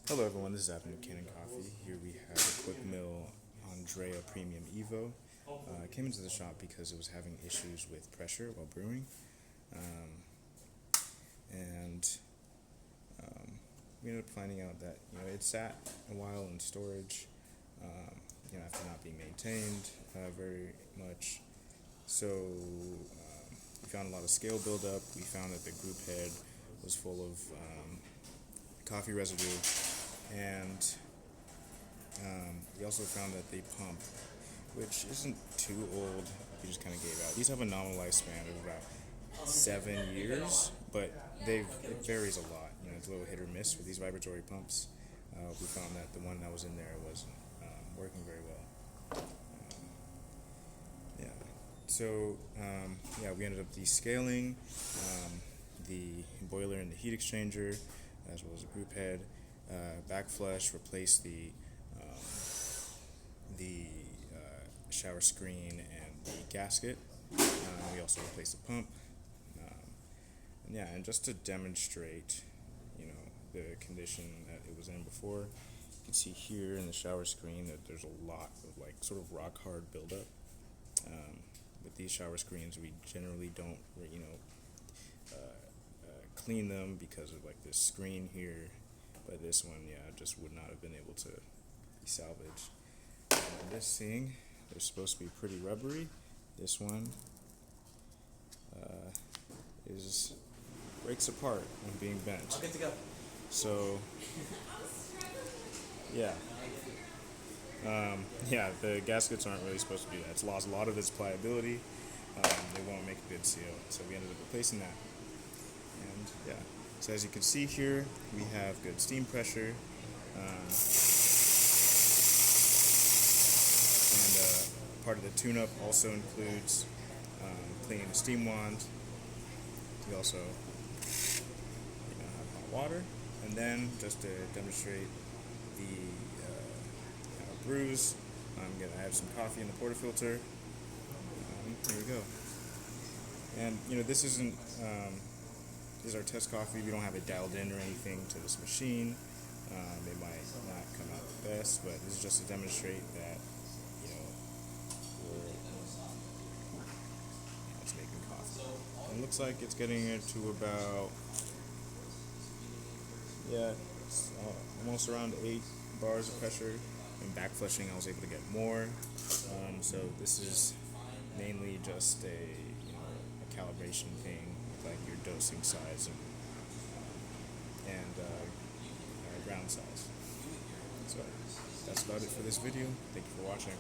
Hello everyone, this is Adam with Kanen Coffee. Here we have a quick mill Andreja Premium Evo. I came into the shop because it was having issues with pressure while brewing. Um, and we ended up finding out that it sat a while in storage, after not being maintained very much. So we found a lot of scale buildup. We found that the group head was full of coffee residue, and we also found that the pump, which isn't too old, we just kind of gave out. These have a nominal lifespan of about 7 years, but it varies a lot. It's a little hit or miss with these vibratory pumps. We found that the one that was in there wasn't working very well. Yeah. So we ended up descaling the boiler and the heat exchanger, as well as the group head. Backflush, replaced the shower screen and the gasket. We also replaced the pump. And just to demonstrate, the condition that it was in before, you can see here in the shower screen that there's a lot of sort of rock hard buildup. With these shower screens, we generally don't, clean them because of this screen here, but this one, just would not have been able to be salvaged. This thing, they're supposed to be pretty rubbery. This one breaks apart when being bent. I'll get to go. So, yeah. The gaskets aren't really supposed to be that. It's lost a lot of its pliability. They won't make a good seal, so we ended up replacing that. And so as you can see here, we have good steam pressure, and part of the tune-up also includes cleaning the steam wand. We also have hot water, and then just to demonstrate the brews, I have some coffee in the portafilter. Here we go. And this isn't this is our test coffee. We don't have it dialed in or anything to this machine. It might not come out the best, but this is just to demonstrate that it's making coffee. And it looks like it's getting it to about it's almost around 8 bars of pressure. And backflushing, I was able to get more. So this is mainly just a calibration thing, like your dosing size and ground size. So that's about it for this video. Thank you for watching.